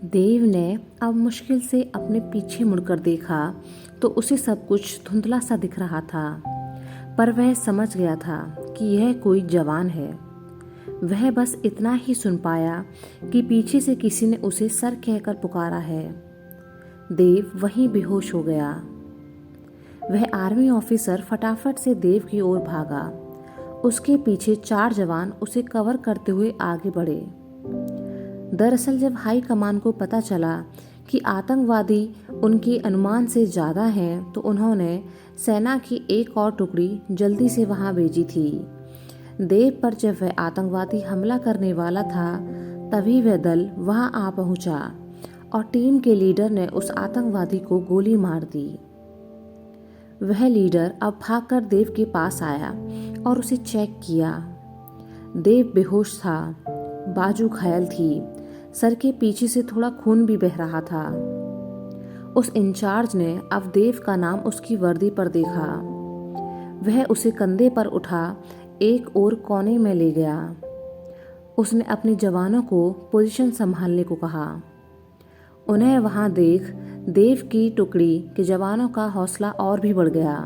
देव ने अब मुश्किल से अपने पीछे मुड़कर देखा तो उसे सब कुछ धुंधला सा दिख रहा था, पर वह समझ गया था कि यह कोई जवान है। वह बस इतना ही सुन पाया कि पीछे से किसी ने उसे सर कहकर पुकारा है। देव वहीं बेहोश हो गया। वह आर्मी ऑफिसर फटाफट से देव की ओर भागा। उसके पीछे 4 जवान उसे कवर करते हुए आगे बढ़े। दरअसल जब हाई कमान को पता चला कि आतंकवादी उनके अनुमान से ज़्यादा हैं, तो उन्होंने सेना की एक और टुकड़ी जल्दी से वहां भेजी थी। देव पर जब वह आतंकवादी हमला करने वाला था, तभी वह दल वहां आ पहुंचा और टीम के लीडर ने उस आतंकवादी को गोली मार दी। वह लीडर अब भागकर देव के पास आया और उसे चेक किया। देव बेहोश था, बाजू घायल थी, सर के पीछे से थोड़ा खून भी बह रहा था। उस इंचार्ज ने अब देव का नाम उसकी वर्दी पर देखा। वह उसे कंधे पर उठा एक और कोने में ले गया। उसने अपने जवानों को पोजीशन संभालने को कहा। उन्हें वहां देख देव की टुकड़ी के जवानों का हौसला और भी बढ़ गया।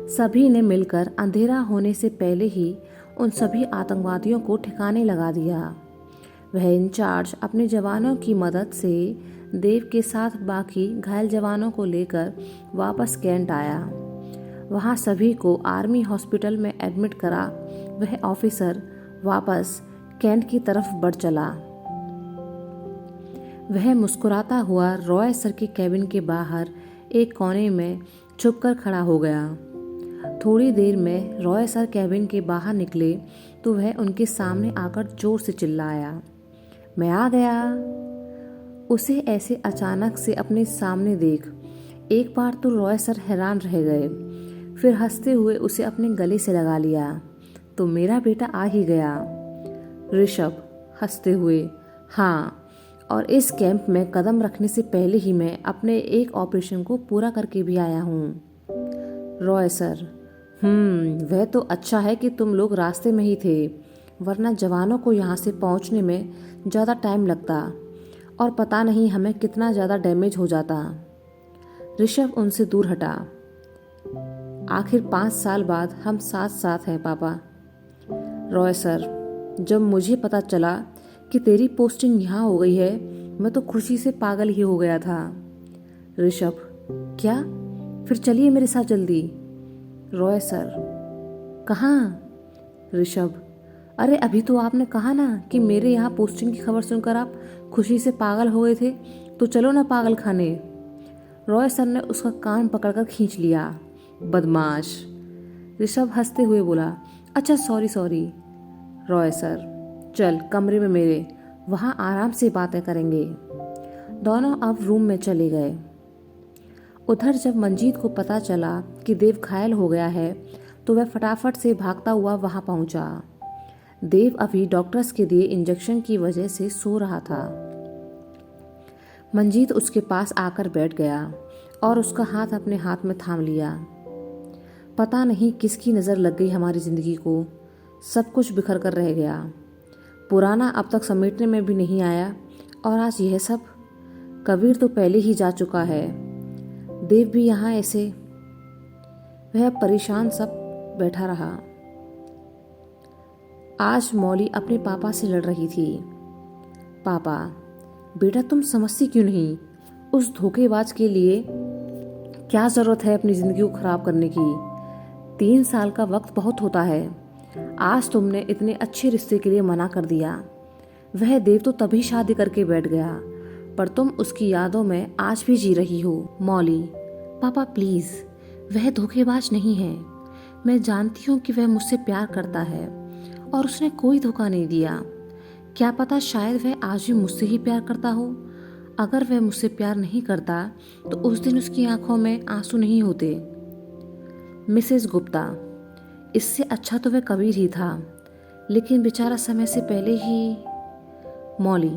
सभी ने मिलकर अंधेरा होने से पहले ही उन सभी आतंकवादियों को ठिकाने लगा दिया। वह इंचार्ज अपने जवानों की मदद से देव के साथ बाकी घायल जवानों को लेकर वापस कैंट आया। वहां सभी को आर्मी हॉस्पिटल में एडमिट करा। वह ऑफिसर वापस कैंट की तरफ बढ़ चला। वह मुस्कुराता हुआ रॉय सर के कैबिन के बाहर एक कोने में छुपकर खड़ा हो गया। थोड़ी देर में रॉय सर कैबिन के बाहर निकले तो वह उनके सामने आकर जोर से चिल्लाया, मैं आ गया। उसे ऐसे अचानक से अपने सामने देख एक बार तो रॉय सर हैरान रह गए, फिर हंसते हुए उसे अपने गले से लगा लिया। तो मेरा बेटा आ ही गया। ऋषभ हंसते हुए, हाँ, और इस कैंप में कदम रखने से पहले ही मैं अपने एक ऑपरेशन को पूरा करके भी आया हूँ। रॉय सर, वह तो अच्छा है कि तुम लोग रास्ते में ही थे, वरना जवानों को यहाँ से पहुँचने में ज़्यादा टाइम लगता और पता नहीं हमें कितना ज़्यादा डैमेज हो जाता। ऋषभ उनसे दूर हटा। आखिर 5 साल बाद हम साथ साथ हैं पापा। रॉय सर, जब मुझे पता चला कि तेरी पोस्टिंग यहाँ हो गई है, मैं तो खुशी से पागल ही हो गया था। ऋषभ, क्या? फिर चलिए मेरे साथ जल्दी। रॉय सर, कहाँ? ऋषभ, अरे अभी तो आपने कहा ना कि मेरे यहाँ पोस्टिंग की खबर सुनकर आप खुशी से पागल हो गए थे, तो चलो ना पागल खाने। रॉय सर ने उसका कान पकड़कर खींच लिया। बदमाश। ऋषभ हंसते हुए बोला, अच्छा सॉरी। रॉय सर, चल कमरे में मेरे, वहाँ आराम से बातें करेंगे। दोनों अब रूम में चले गए। उधर जब मंजीत को पता चला कि देव घायल हो गया है, तो वह फटाफट से भागता हुआ वहां पहुंचा। देव अभी डॉक्टर्स के दिए इंजेक्शन की वजह से सो रहा था। मंजीत उसके पास आकर बैठ गया और उसका हाथ अपने हाथ में थाम लिया। पता नहीं किसकी नज़र लग गई हमारी ज़िंदगी को, सब कुछ बिखर कर रह गया। पुराना अब तक समेटने में भी नहीं आया और आज यह सब। कबीर तो पहले ही जा चुका है, देव भी यहाँ ऐसे। वह परेशान सब बैठा रहा। आज मौली अपने पापा से लड़ रही थी। पापा, बेटा तुम समझती क्यों नहीं? उस धोखेबाज के लिए क्या ज़रूरत है अपनी ज़िंदगी को ख़राब करने की? 3 साल का वक्त बहुत होता है। आज तुमने इतने अच्छे रिश्ते के लिए मना कर दिया। वह देव तो तभी शादी करके बैठ गया, पर तुम उसकी यादों में आज भी जी रही हो। मौली, पापा प्लीज़, वह धोखेबाज नहीं है। मैं जानती हूँ कि वह मुझसे प्यार करता है और उसने कोई धोखा नहीं दिया। क्या पता शायद वह आज भी मुझसे ही प्यार करता हो। अगर वह मुझसे प्यार नहीं करता तो उस दिन उसकी आंखों में आंसू नहीं होते। मिसेस गुप्ता, इससे अच्छा तो वह कबीर ही था, लेकिन बेचारा समय से पहले ही। मौली,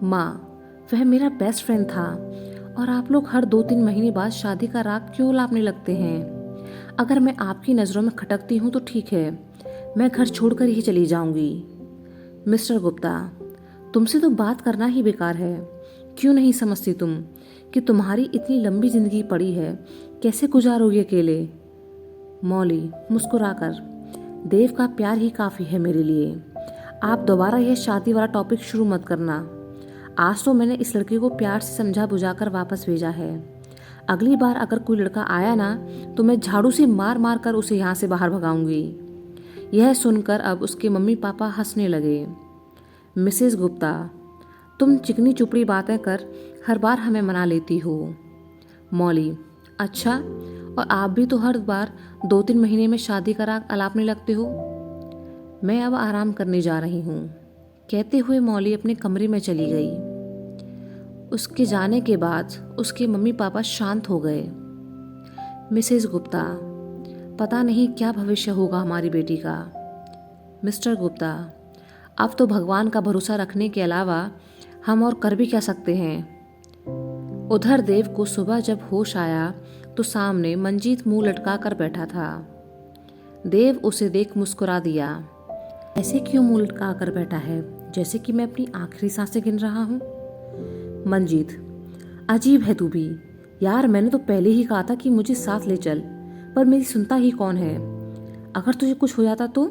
माँ, वह मेरा बेस्ट फ्रेंड था और आप लोग हर 2-3 महीने बाद शादी का राग क्यों लापने लगते हैं? अगर मैं आपकी नज़रों में खटकती हूँ तो ठीक है, मैं घर छोड़कर ही चली जाऊंगी। मिस्टर गुप्ता, तुमसे तो बात करना ही बेकार है। क्यों नहीं समझती तुम कि तुम्हारी इतनी लंबी जिंदगी पड़ी है, कैसे गुजारोगे अकेले? मौली मुस्कुराकर, देव का प्यार ही काफ़ी है मेरे लिए। आप दोबारा यह शादी वाला टॉपिक शुरू मत करना। आज तो मैंने इस लड़के को प्यार से समझा बुझाकर वापस भेजा है। अगली बार अगर कोई लड़का आया ना तो मैं झाड़ू से मार मार कर उसे यहाँ से बाहर भगाऊंगी। यह सुनकर अब उसके मम्मी पापा हंसने लगे। मिसेस गुप्ता, तुम चिकनी चुपड़ी बातें कर हर बार हमें मना लेती हो। मौली, अच्छा, और आप भी तो हर बार 2-3 महीने में शादी करा अलापने लगते हो। मैं अब आराम करने जा रही हूँ, कहते हुए मौली अपने कमरे में चली गई। उसके जाने के बाद उसके मम्मी पापा शांत हो गए। मिसेस गुप्ता, पता नहीं क्या भविष्य होगा हमारी बेटी का। मिस्टर गुप्ता, अब तो भगवान का भरोसा रखने के अलावा हम और कर भी क्या सकते हैं। उधर देव को सुबह जब होश आया तो सामने मंजीत मुंह लटका कर बैठा था। देव उसे देख मुस्कुरा दिया। ऐसे क्यों मुंह लटका कर बैठा है, जैसे कि मैं अपनी आखिरी सांसें गिन रहा हूँ। मंजीत, अजीब है तू भी यार। मैंने तो पहले ही कहा था कि मुझे साथ ले चल, पर मेरी सुनता ही कौन है। अगर तुझे कुछ हो जाता तो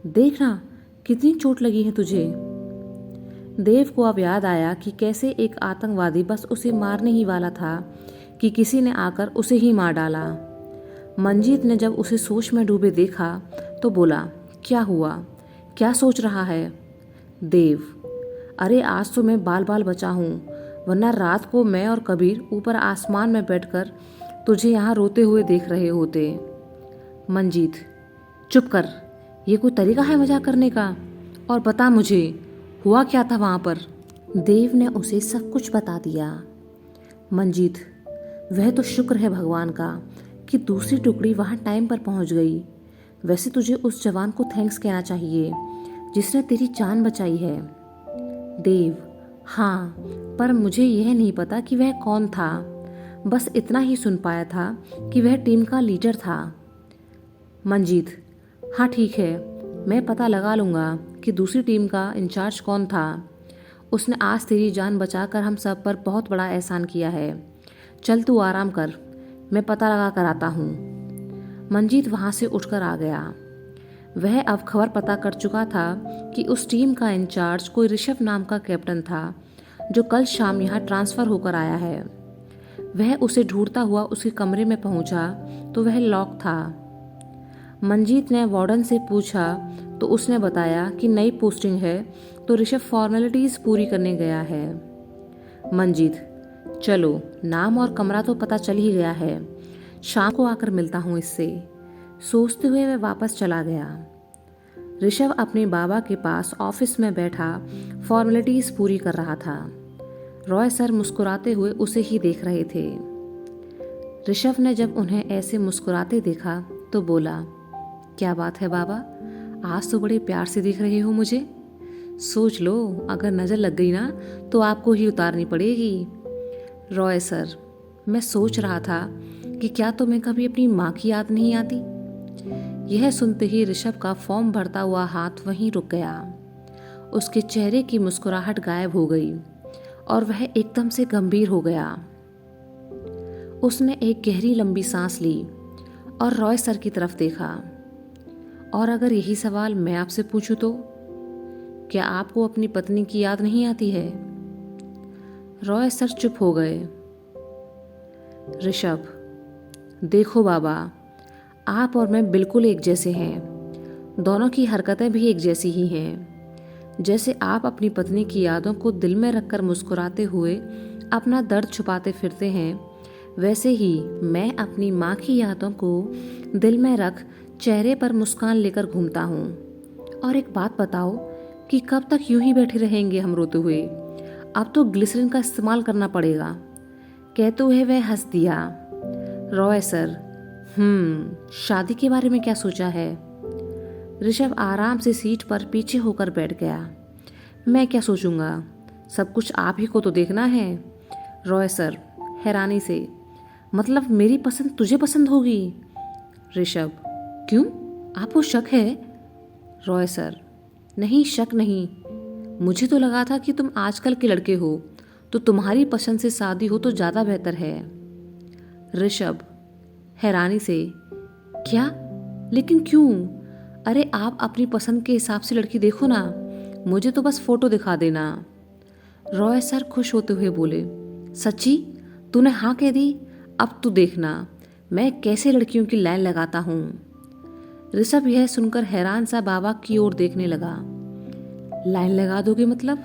देखना कितनी चोट लगी है तुझे। देव को अब याद आया कि कैसे एक आतंकवादी बस उसे मारने ही वाला था कि किसी ने आकर उसे ही मार डाला। मंजीत ने जब उसे सोच में डूबे देखा तो बोला, क्या हुआ, क्या सोच रहा है? देव, अरे आज तो मैं बाल बाल बचा हूँ, वरना रात को मैं और कबीर ऊपर आसमान में बैठकर तुझे यहाँ रोते हुए देख रहे होते। मंजीत, चुप कर, ये कोई तरीका है मजाक करने का? और बता मुझे हुआ क्या था वहाँ पर? देव ने उसे सब कुछ बता दिया। मंजीत, वह तो शुक्र है भगवान का कि दूसरी टुकड़ी वहाँ टाइम पर पहुँच गई। वैसे तुझे उस जवान को थैंक्स कहना चाहिए जिसने तेरी जान बचाई है। देव, हाँ, पर मुझे यह नहीं पता कि वह कौन था। बस इतना ही सुन पाया था कि वह टीम का लीडर था। मंजीत, हाँ ठीक है, मैं पता लगा लूँगा कि दूसरी टीम का इंचार्ज कौन था। उसने आज तेरी जान बचाकर हम सब पर बहुत बड़ा एहसान किया है। चल तू आराम कर, मैं पता लगा कर आता हूँ। मंजीत वहाँ से उठकर आ गया। वह अब खबर पता कर चुका था कि उस टीम का इंचार्ज कोई ऋषभ नाम का कैप्टन था जो कल शाम यहाँ ट्रांसफ़र होकर आया है। वह उसे ढूंढता हुआ उसके कमरे में पहुंचा तो वह लॉक था। मंजीत ने वार्डन से पूछा तो उसने बताया कि नई पोस्टिंग है तो ऋषभ फॉर्मेलिटीज़ पूरी करने गया है। मंजीत, चलो, नाम और कमरा तो पता चल ही गया है, शाम को आकर मिलता हूँ इससे। सोचते हुए वह वापस चला गया। ऋषभ अपने बाबा के पास ऑफिस में बैठा फॉर्मेलिटीज़ पूरी कर रहा था। रॉय सर मुस्कुराते हुए उसे ही देख रहे थे। ऋषभ ने जब उन्हें ऐसे मुस्कुराते देखा तो बोला, क्या बात है बाबा, आज तो बड़े प्यार से देख रहे हो मुझे। सोच लो, अगर नज़र लग गई ना तो आपको ही उतारनी पड़ेगी। रॉय सर, मैं सोच रहा था कि क्या तुम्हें कभी अपनी माँ की याद नहीं आती? यह सुनते ही ऋषभ का फॉर्म भरता हुआ हाथ वहीं रुक गया। उसके चेहरे की मुस्कुराहट गायब हो गई और वह एकदम से गंभीर हो गया। उसने एक गहरी लंबी सांस ली और रॉय सर की तरफ देखा। और अगर यही सवाल मैं आपसे पूछूं तो क्या आपको अपनी पत्नी की याद नहीं आती है? रॉय सर चुप हो गए। ऋषभ, देखो बाबा, आप और मैं बिल्कुल एक जैसे हैं। दोनों की हरकतें भी एक जैसी ही हैं। जैसे आप अपनी पत्नी की यादों को दिल में रखकर मुस्कुराते हुए अपना दर्द छुपाते फिरते हैं, वैसे ही मैं अपनी माँ की यादों को दिल में रख चेहरे पर मुस्कान लेकर घूमता हूँ। और एक बात बताओ कि कब तक यूं ही बैठे रहेंगे हम रोते हुए? अब तो ग्लिसरीन का इस्तेमाल करना पड़ेगा। कहते हुए वह हंस दिया। रॉय सर, शादी के बारे में क्या सोचा है? ऋषभ आराम से सीट पर पीछे होकर बैठ गया। मैं क्या सोचूंगा, सब कुछ आप ही को तो देखना है। रॉय सर हैरानी से, मतलब मेरी पसंद तुझे पसंद होगी? ऋषभ, क्यों, आपको शक है? रॉय सर, नहीं, शक नहीं, मुझे तो लगा था कि तुम आजकल के लड़के हो तो तुम्हारी पसंद से शादी हो तो ज़्यादा बेहतर है। ऋषभ हैरानी से, क्या? लेकिन क्यों? अरे आप अपनी पसंद के हिसाब से लड़की देखो ना, मुझे तो बस फोटो दिखा देना। रॉय सर खुश होते हुए बोले, सच्ची? तूने हाँ कह दी? अब तू देखना मैं कैसे लड़कियों की लाइन लगाता हूँ। ऋषभ यह सुनकर हैरान सा बाबा की ओर देखने लगा। लाइन लगा दोगे मतलब?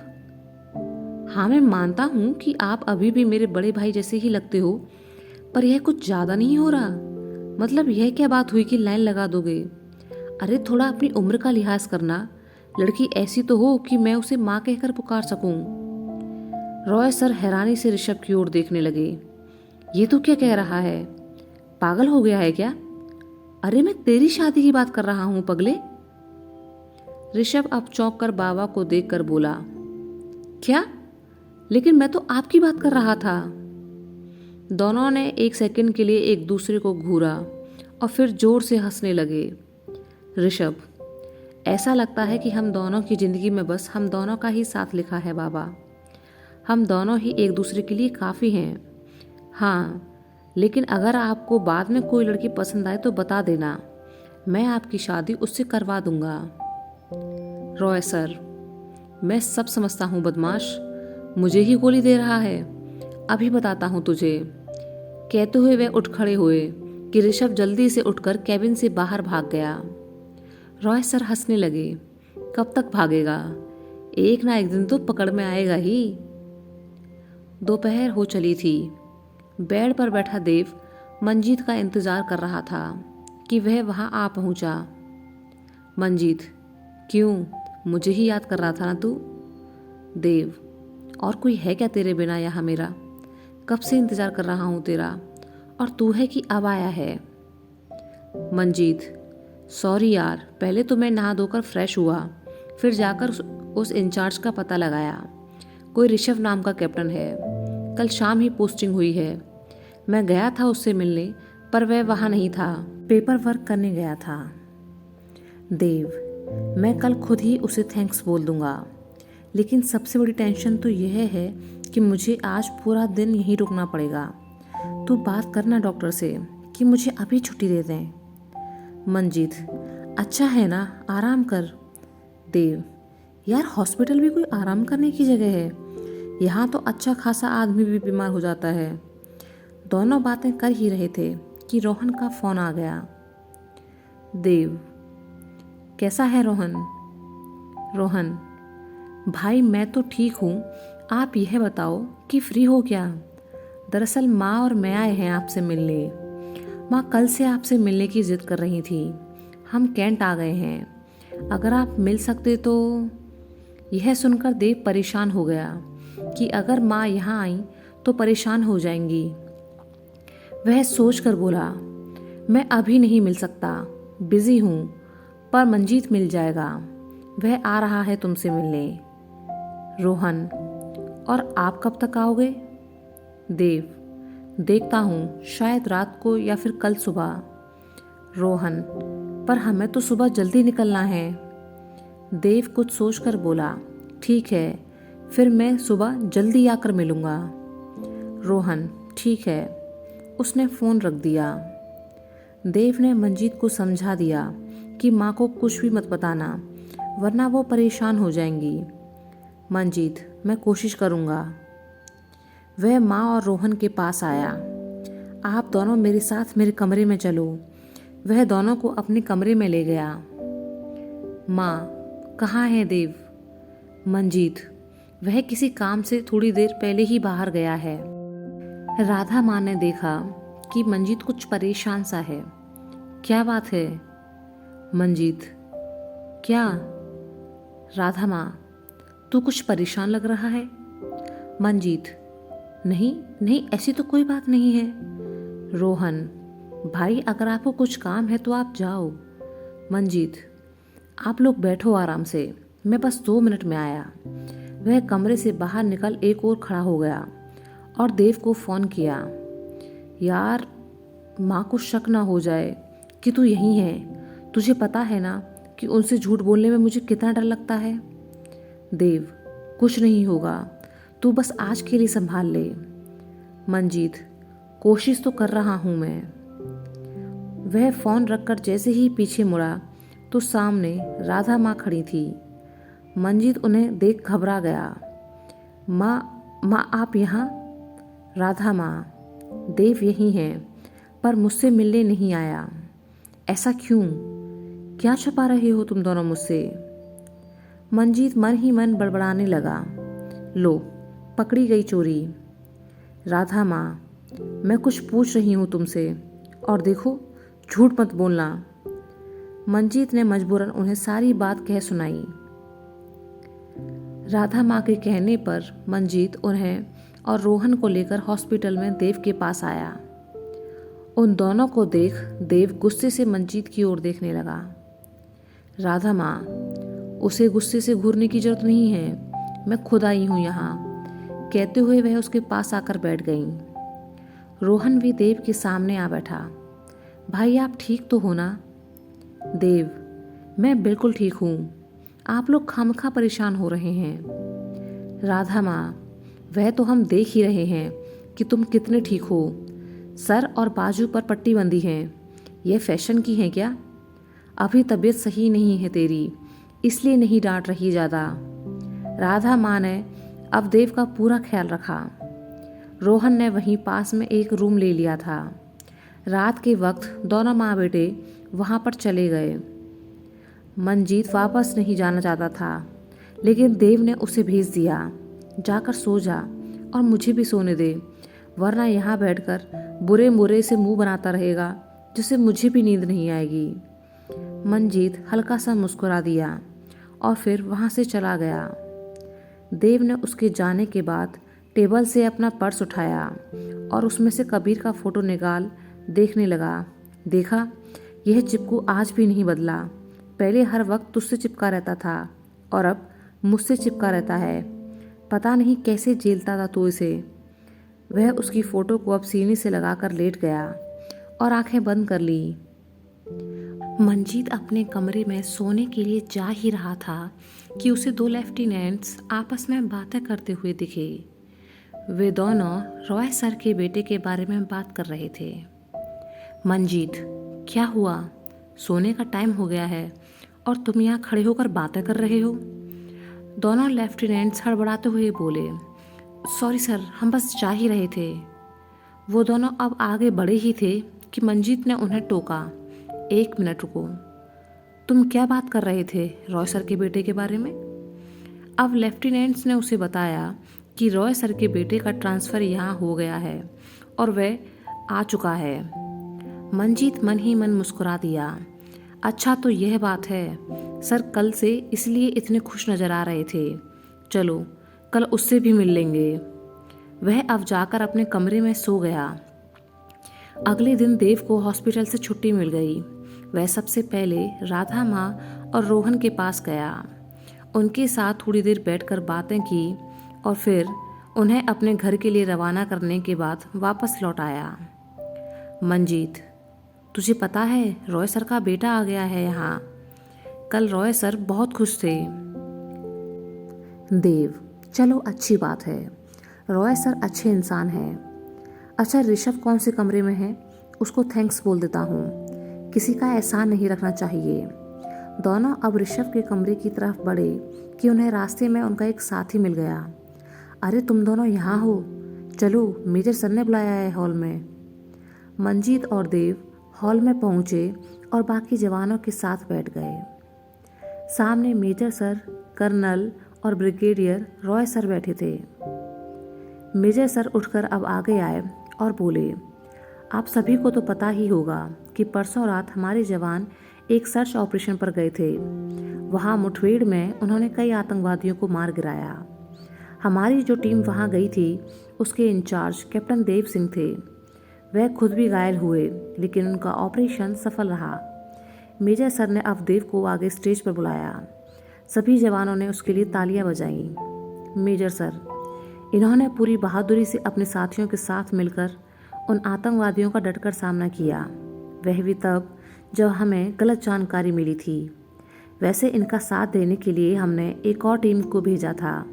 हाँ, मैं मानता हूँ कि आप अभी भी मेरे बड़े भाई जैसे ही लगते हो, पर यह कुछ ज़्यादा नहीं हो रहा? मतलब यह क्या बात हुई कि लाइन लगा दोगे? अरे थोड़ा अपनी उम्र का लिहाज करना, लड़की ऐसी तो हो कि मैं उसे माँ कहकर पुकार सकूं। रॉय सर हैरानी से ऋषभ की ओर देखने लगे। ये तो क्या कह रहा है? पागल हो गया है क्या? अरे मैं तेरी शादी की बात कर रहा हूँ पगले। ऋषभ अब चौंक कर बाबा को देखकर बोला, क्या? लेकिन मैं तो आपकी बात कर रहा था। दोनों ने एक सेकंड के लिए एक दूसरे को घूरा और फिर जोर से हंसने लगे। ऋषभ, ऐसा लगता है कि हम दोनों की जिंदगी में बस हम दोनों का ही साथ लिखा है बाबा। हम दोनों ही एक दूसरे के लिए काफ़ी हैं। हाँ, लेकिन अगर आपको बाद में कोई लड़की पसंद आए तो बता देना, मैं आपकी शादी उससे करवा दूंगा। रॉय सर, मैं सब समझता हूँ बदमाश, मुझे ही गोली दे रहा है। अभी बताता हूँ तुझे। कहते हुए वे उठ खड़े हुए कि ऋषभ जल्दी से उठकर कैबिन से बाहर भाग गया। रॉय सर हंसने लगे। कब तक भागेगा? एक ना एक दिन तो पकड़ में आएगा ही। दोपहर हो चली थी। बेड पर बैठा देव मंजीत का इंतजार कर रहा था कि वह वहां आ पहुंचा। मंजीत, क्यों? मुझे ही याद कर रहा था ना तू? देव, और कोई है क्या तेरे बिना यहाँ मेरा? कब से इंतजार कर रहा हूँ तेरा, और तू है कि अब आया है? मंजीत, सॉरी यार, पहले तो मैं नहा धोकर फ्रेश हुआ, फिर जाकर उस इंचार्ज का पता लगाया। कोई ऋषभ नाम का कैप्टन है, कल शाम ही पोस्टिंग हुई है। मैं गया था उससे मिलने, पर वह वहाँ नहीं था, पेपर वर्क करने गया था। देव, मैं कल खुद ही उसे थैंक्स बोल दूंगा, लेकिन सबसे बड़ी टेंशन तो यह है कि मुझे आज पूरा दिन यहीं रुकना पड़ेगा। तू बात करना डॉक्टर से कि मुझे अभी छुट्टी दे दें। मंजीत, अच्छा है ना, आराम कर। देव, यार हॉस्पिटल भी कोई आराम करने की जगह है? यहाँ तो अच्छा खासा आदमी भी बीमार हो जाता है। दोनों बातें कर ही रहे थे कि रोहन का फोन आ गया। देव, कैसा है रोहन? रोहन, भाई मैं तो ठीक हूँ, आप यह बताओ कि फ्री हो क्या? दरअसल माँ और मैं आए हैं आपसे मिलने। माँ कल से आपसे मिलने की जिद कर रही थी। हम कैंट आ गए हैं, अगर आप मिल सकते तो। यह सुनकर देव परेशान हो गया कि अगर माँ यहाँ आई तो परेशान हो जाएंगी। वह सोचकर बोला, मैं अभी नहीं मिल सकता, बिजी हूँ, पर मंजीत मिल जाएगा, वह आ रहा है तुमसे मिलने। रोहन, और आप कब तक आओगे? देव, देखता हूँ, शायद रात को या फिर कल सुबह। रोहन, पर हमें तो सुबह जल्दी निकलना है। देव कुछ सोचकर बोला, ठीक है, फिर मैं सुबह जल्दी आकर मिलूँगा। रोहन, ठीक है। उसने फ़ोन रख दिया। देव ने मंजीत को समझा दिया कि माँ को कुछ भी मत बताना, वरना वो परेशान हो जाएंगी। मंजीत, मैं कोशिश करूँगा। वह माँ और रोहन के पास आया। आप दोनों मेरे साथ मेरे कमरे में चलो। वह दोनों को अपने कमरे में ले गया। माँ, कहाँ है देव? मंजीत, वह किसी काम से थोड़ी देर पहले ही बाहर गया है। राधा माँ ने देखा कि मंजीत कुछ परेशान सा है। क्या बात है? मंजीत, क्या? राधा माँ, तू कुछ परेशान लग रहा है। मंजीत, नहीं नहीं, ऐसी तो कोई बात नहीं है। रोहन, भाई अगर आपको कुछ काम है तो आप जाओ। मंजीत, आप लोग बैठो आराम से, मैं बस 2 मिनट में आया। वह कमरे से बाहर निकल एक और खड़ा हो गया और देव को फ़ोन किया। यार, माँ को शक ना हो जाए कि तू यहीं है। तुझे पता है ना कि उनसे झूठ बोलने में मुझे कितना डर लगता है। देव, कुछ नहीं होगा, तू बस आज के लिए संभाल ले। मंजीत, कोशिश तो कर रहा हूँ मैं। वह फ़ोन रखकर जैसे ही पीछे मुड़ा तो सामने राधा माँ खड़ी थी। मंजीत उन्हें देख घबरा गया। माँ आप यहाँ? राधा माँ, देव यहीं है, पर मुझसे मिलने नहीं आया। ऐसा क्यों? क्या छुपा रहे हो तुम दोनों मुझसे? मंजीत मन ही मन बड़बड़ाने लगा। लो, पकड़ी गई चोरी। राधा माँ, मैं कुछ पूछ रही हूँ तुमसे, और देखो झूठ मत बोलना। मंजीत ने मजबूरन उन्हें सारी बात कह सुनाई। राधा माँ के कहने पर मंजीत उन्हें और रोहन को लेकर हॉस्पिटल में देव के पास आया। उन दोनों को देख देव गुस्से से मंजीत की ओर देखने लगा। राधा माँ, उसे गुस्से से घूरने की जरूरत नहीं है, मैं खुद आई हूँ यहाँ, कहते हुए वह उसके पास आकर बैठ गई। रोहन भी देव के सामने आ बैठा। भाई आप ठीक तो हो ना? देव, मैं बिल्कुल ठीक हूँ, आप लोग खामखा परेशान हो रहे हैं। राधा माँ, वह तो हम देख ही रहे हैं कि तुम कितने ठीक हो। सर और बाजू पर पट्टी बंधी है, यह फैशन की है क्या? अभी तबीयत सही नहीं है तेरी, इसलिए नहीं डांट रही ज़्यादा। राधा माँ ने अब देव का पूरा ख्याल रखा। रोहन ने वहीं पास में एक रूम ले लिया था। रात के वक्त दोनों माँ बेटे वहाँ पर चले गए। मंजीत वापस नहीं जाना चाहता था, लेकिन देव ने उसे भेज दिया, जाकर सो जा और मुझे भी सोने दे, वरना यहाँ बैठकर बुरे बुरे से मुंह बनाता रहेगा, जिससे मुझे भी नींद नहीं आएगी। मंजीत हल्का सा मुस्कुरा दिया और फिर वहाँ से चला गया। देव ने उसके जाने के बाद टेबल से अपना पर्स उठाया और उसमें से कबीर का फ़ोटो निकाल देखने लगा। देखा, यह चिपकू आज भी नहीं बदला। पहले हर वक्त तुझसे चिपका रहता था और अब मुझसे चिपका रहता है। पता नहीं कैसे झेलता था तू इसे। वह उसकी फ़ोटो को अब सीने से लगाकर लेट गया और आंखें बंद कर ली। मंजीत अपने कमरे में सोने के लिए जा ही रहा था कि उसे दो लेफ्टिनेंट्स आपस में बातें करते हुए दिखे। वे दोनों रॉय सर के बेटे के बारे में बात कर रहे थे। मंजीत, क्या हुआ? सोने का टाइम हो गया है और तुम यहाँ खड़े होकर बातें कर रहे हो? दोनों लेफ्टिनेंट्स हड़बड़ाते हुए बोले। सॉरी सर, हम बस जा ही रहे थे। वो दोनों अब आगे बढ़े ही थे कि मंजीत ने उन्हें टोका। एक मिनट रुको, तुम क्या बात कर रहे थे रॉय सर के बेटे के बारे में? अब लेफ्टिनेंट्स ने उसे बताया कि रॉय सर के बेटे का ट्रांसफ़र यहाँ हो गया है और वह आ चुका है। मंजीत मन ही मन मुस्कुरा दिया। अच्छा तो यह बात है, सर कल से इसलिए इतने खुश नज़र आ रहे थे। चलो कल उससे भी मिल लेंगे। वह अब जाकर अपने कमरे में सो गया। अगले दिन देव को हॉस्पिटल से छुट्टी मिल गई। वह सबसे पहले राधा माँ और रोहन के पास गया। उनके साथ थोड़ी देर बैठकर बातें की और फिर उन्हें अपने घर के लिए रवाना करने के बाद वापस लौट आया। मंजीत, तुझे पता है रॉय सर का बेटा आ गया है यहाँ। कल रॉय सर बहुत खुश थे। देव, चलो अच्छी बात है, रॉय सर अच्छे इंसान हैं। अच्छा ऋषभ कौन से कमरे में है? उसको थैंक्स बोल देता हूँ, किसी का एहसान नहीं रखना चाहिए। दोनों अब ऋषभ के कमरे की तरफ बढ़े कि उन्हें रास्ते में उनका एक साथी मिल गया। अरे तुम दोनों यहाँ हो, चलो मेजर सर ने बुलाया है हॉल में। मंजीत और देव हॉल में पहुँचे और बाकी जवानों के साथ बैठ गए। सामने मेजर सर, कर्नल और ब्रिगेडियर रॉय सर बैठे थे। मेजर सर उठकर अब आगे आए और बोले, आप सभी को तो पता ही होगा कि परसों रात हमारे जवान एक सर्च ऑपरेशन पर गए थे। वहाँ मुठभेड़ में उन्होंने कई आतंकवादियों को मार गिराया। हमारी जो टीम वहाँ गई थी उसके इंचार्ज कैप्टन देव सिंह थे। वह खुद भी घायल हुए, लेकिन उनका ऑपरेशन सफल रहा। मेजर सर ने अब देव को आगे स्टेज पर बुलाया। सभी जवानों ने उसके लिए तालियां बजाईं। मेजर सर, इन्होंने पूरी बहादुरी से अपने साथियों के साथ मिलकर उन आतंकवादियों का डटकर सामना किया, वह भी तब जब हमें गलत जानकारी मिली थी। वैसे इनका साथ देने के लिए हमने एक और टीम को भेजा था,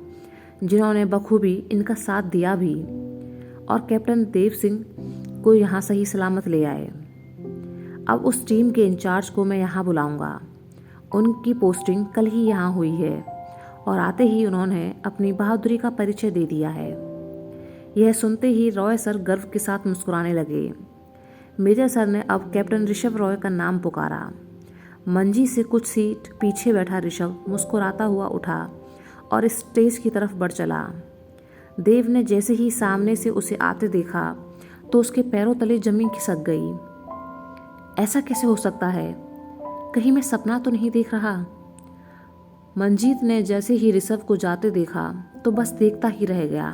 जिन्होंने बखूबी इनका साथ दिया भी और कैप्टन देव सिंह को यहाँ सही सलामत ले आए। अब उस टीम के इंचार्ज को मैं यहाँ बुलाऊंगा। उनकी पोस्टिंग कल ही यहाँ हुई है और आते ही उन्होंने अपनी बहादुरी का परिचय दे दिया है। यह सुनते ही रॉय सर गर्व के साथ मुस्कुराने लगे। मेजर सर ने अब कैप्टन ऋषभ रॉय का नाम पुकारा। मंजी से कुछ सीट पीछे बैठा ऋषभ मुस्कुराता हुआ उठा और स्टेज की तरफ बढ़ चला। देव ने जैसे ही सामने से उसे आते देखा तो उसके पैरों तले जमीन खिसक गई। ऐसा कैसे हो सकता है? कहीं मैं सपना तो नहीं देख रहा? मंजीत ने जैसे ही ऋषभ को जाते देखा तो बस देखता ही रह गया।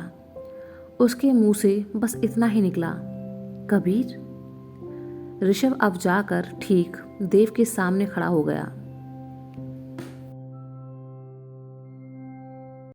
उसके मुंह से बस इतना ही निकला, कबीर। ऋषभ अब जाकर ठीक देव के सामने खड़ा हो गया।